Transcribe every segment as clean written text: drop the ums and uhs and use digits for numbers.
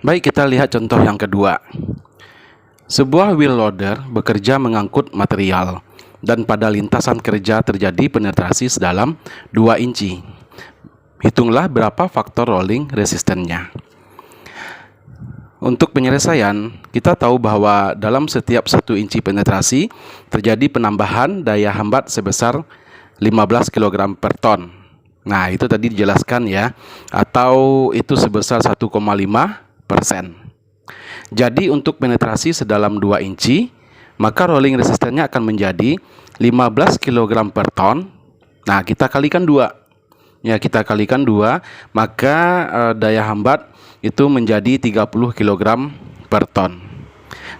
Baik, kita lihat contoh yang kedua. Sebuah wheel loader bekerja mengangkut material dan pada lintasan kerja terjadi penetrasi sedalam 2 inci. Hitunglah berapa faktor rolling resistennya. Untuk penyelesaian, kita tahu bahwa dalam setiap 1 inci penetrasi terjadi penambahan daya hambat sebesar 15 kg per ton. Nah, itu tadi dijelaskan ya, atau itu sebesar 1,5%. Jadi untuk penetrasi sedalam 2 inci, maka rolling resistennya akan menjadi 15 kg per ton. Nah, kita kalikan 2. Ya, kita kalikan 2, maka daya hambat itu menjadi 30 kg per ton.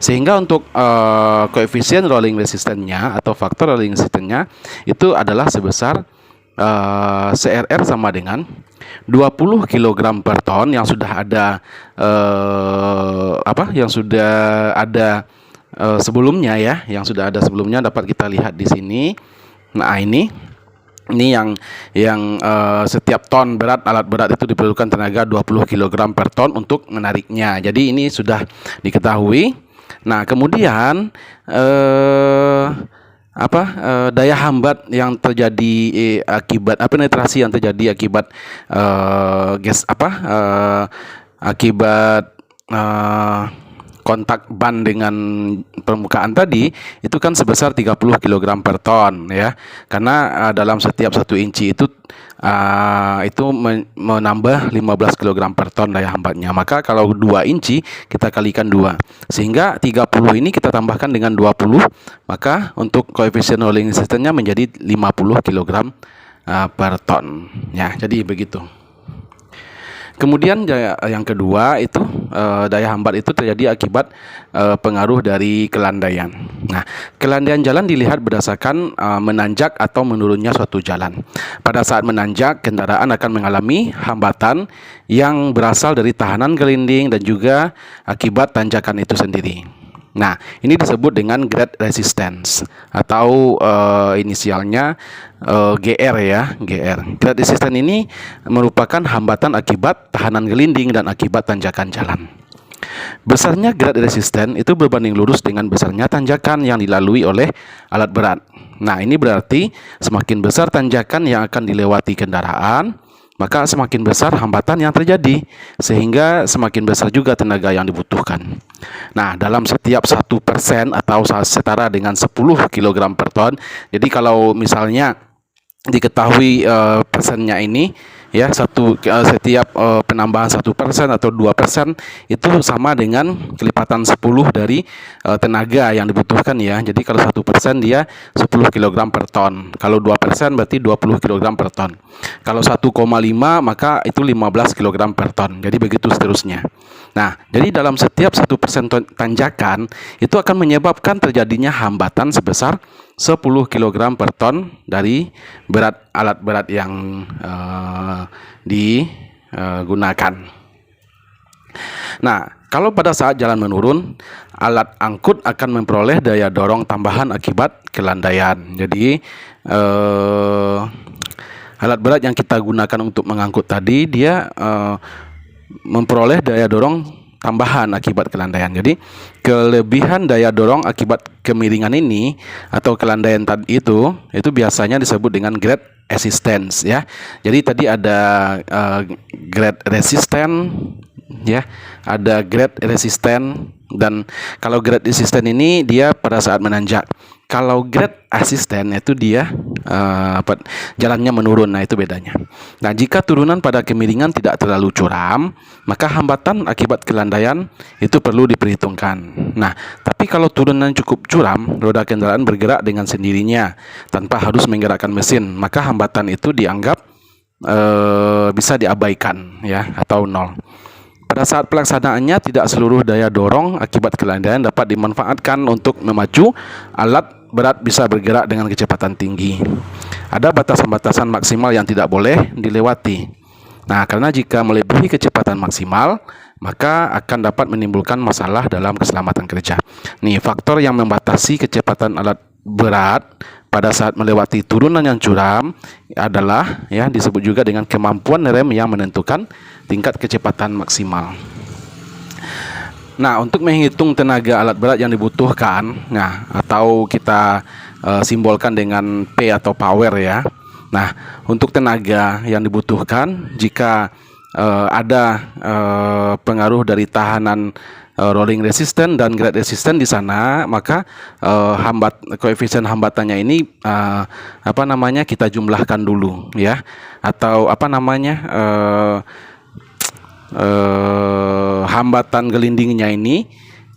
Sehingga untuk koefisien rolling resistennya atau faktor rolling resistennya itu adalah sebesar CRR sama dengan 20 kg per ton yang sudah ada sebelumnya ya, yang sudah ada sebelumnya dapat kita lihat di sini. Nah, ini yang setiap ton berat alat berat itu diperlukan tenaga 20 kg per ton untuk menariknya. Jadi ini sudah diketahui. Nah, kemudian daya hambat yang terjadi akibat penetrasi yang terjadi akibat kontak ban dengan permukaan tadi itu kan sebesar 30 kg per ton ya. Karena dalam setiap 1 inci itu menambah 15 kg per ton daya hambatnya. Maka kalau 2 inci kita kalikan 2. Sehingga 30 ini kita tambahkan dengan 20, maka untuk koefisien rolling resistennya menjadi 50 kg per ton. Ya, jadi begitu. Kemudian yang kedua itu daya hambat itu terjadi akibat pengaruh dari kelandaian. Nah, kelandaian jalan dilihat berdasarkan menanjak atau menurunnya suatu jalan. Pada saat menanjak, kendaraan akan mengalami hambatan yang berasal dari tahanan gelinding dan juga akibat tanjakan itu sendiri. Nah, ini disebut dengan grade resistance atau inisialnya GR ya, GR. Grade resistance ini merupakan hambatan akibat tahanan gelinding dan akibat tanjakan jalan. Besarnya grade resistance itu berbanding lurus dengan besarnya tanjakan yang dilalui oleh alat berat. Nah, ini berarti semakin besar tanjakan yang akan dilewati kendaraan, maka semakin besar hambatan yang terjadi, sehingga semakin besar juga tenaga yang dibutuhkan. Nah, dalam setiap 1% atau setara dengan 10 kg per ton. Jadi kalau misalnya diketahui persennya ini ya, setiap penambahan 1% atau 2% itu sama dengan kelipatan 10 dari tenaga yang dibutuhkan ya. Jadi kalau 1% dia 10 kg per ton. Kalau 2% berarti 20 kg per ton. Kalau 1,5 maka itu 15 kg per ton. Jadi begitu seterusnya. Nah, jadi dalam setiap 1% tanjakan itu akan menyebabkan terjadinya hambatan sebesar 10 kg per ton dari alat berat yang digunakan. Nah, kalau pada saat jalan menurun, alat angkut akan memperoleh daya dorong tambahan akibat kelandaian. Jadi alat berat yang kita gunakan untuk mengangkut tadi dia memperoleh daya dorong tambahan akibat kelandaian. Jadi kelebihan daya dorong akibat kemiringan ini atau kelandaian tadi itu biasanya disebut dengan grade resistance ya. Jadi tadi ada grade resistant ya, ada grade resistant, dan kalau grade resistant ini dia pada saat menanjak. Kalau grade asisten itu dia jalannya menurun. Nah, itu bedanya. Nah, jika turunan pada kemiringan tidak terlalu curam, maka hambatan akibat kelandaian itu perlu diperhitungkan. Nah, tapi kalau turunan cukup curam, roda kendaraan bergerak dengan sendirinya tanpa harus menggerakkan mesin, maka hambatan itu dianggap bisa diabaikan ya, atau nol. Pada saat pelaksanaannya, tidak seluruh daya dorong akibat kelandaian dapat dimanfaatkan untuk memacu alat berat bisa bergerak dengan kecepatan tinggi. Ada batasan-batasan maksimal yang tidak boleh dilewati. Nah, karena jika melebihi kecepatan maksimal, maka akan dapat menimbulkan masalah dalam keselamatan kerja. Nih, faktor yang membatasi kecepatan alat berat pada saat melewati turunan yang curam adalah ya, disebut juga dengan kemampuan rem yang menentukan tingkat kecepatan maksimal. Nah, untuk menghitung tenaga alat berat yang dibutuhkan, nah atau kita simbolkan dengan P atau power ya. Nah, untuk tenaga yang dibutuhkan jika ada pengaruh dari tahanan rolling resistance dan grade resistance di sana, maka koefisien hambatannya ini kita jumlahkan dulu ya, atau hambatan gelindingnya ini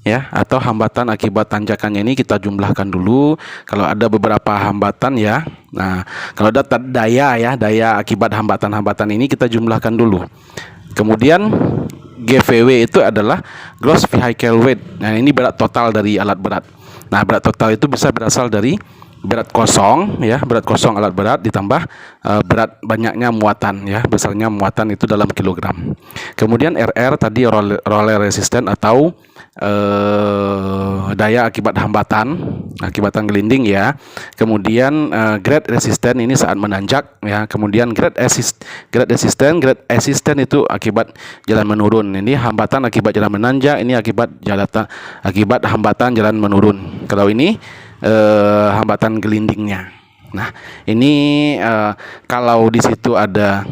ya, atau hambatan akibat tanjakannya ini kita jumlahkan dulu. Kalau ada beberapa hambatan ya, nah kalau ada daya akibat hambatan-hambatan ini kita jumlahkan dulu. Kemudian GVW itu adalah gross vehicle weight. Nah, ini berat total dari alat berat. Nah, berat total itu bisa berasal dari berat kosong ya, berat kosong alat berat ditambah berat banyaknya muatan ya, besarnya muatan itu dalam kilogram. Kemudian RR tadi roller resistance atau daya akibat akibatan gelinding ya. Kemudian grade resistance ini saat menanjak ya. Kemudian grade resistance itu akibat jalan menurun. Ini hambatan akibat jalan menanjak, ini akibat hambatan jalan menurun. Kalau ini hambatan gelindingnya. Nah, ini kalau di situ ada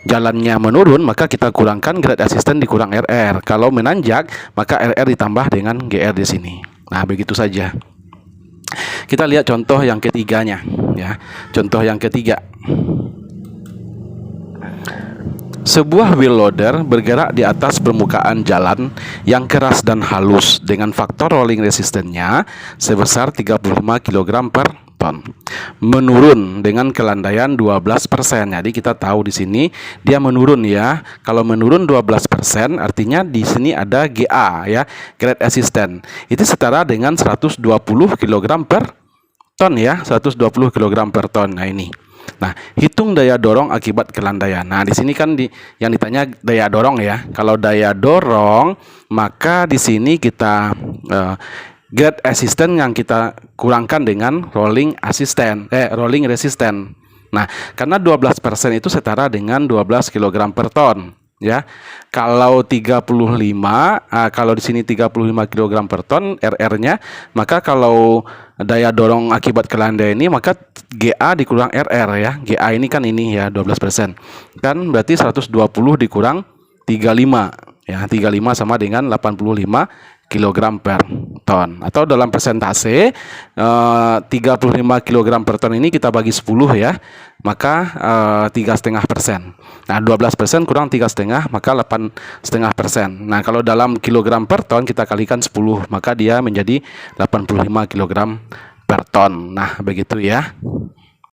jalannya menurun, maka kita kurangkan grade resistance dikurang RR. Kalau menanjak, maka RR ditambah dengan GR di sini. Nah, begitu saja. Kita lihat contoh yang ketiganya ya. Contoh yang ketiga. Sebuah wheel loader bergerak di atas permukaan jalan yang keras dan halus dengan faktor rolling resistance-nya sebesar 35 kg per ton. Menurun dengan kelandaian 12%. Jadi kita tahu di sini dia menurun ya. Kalau menurun 12%, artinya di sini ada GA ya, grade resistance. Itu setara dengan 120 kg per ton ya, 120 kg per ton. Nah, ini. Nah, hitung daya dorong akibat kelandaian. Nah, di sini kan yang ditanya daya dorong ya. Kalau daya dorong, maka di sini kita grade resistance yang kita kurangkan dengan rolling resistance. Nah, karena 12% itu setara dengan 12 kg per ton. Ya, kalau 35, kalau di sini 35 kg per ton RR-nya, maka kalau daya dorong akibat kelandaian ini, maka GA dikurang RR ya. GA ini kan ini ya 12%. Kan berarti 120 dikurang 35 ya. 35 sama dengan 85 kg per ton. Atau dalam persentase 35 kg per ton ini kita bagi 10 ya, maka 3,5%. Nah, 12% kurang 3,5 maka 8,5%. Nah, kalau dalam kilogram per ton kita kalikan 10, maka dia menjadi 85 kg per ton. Nah, begitu ya.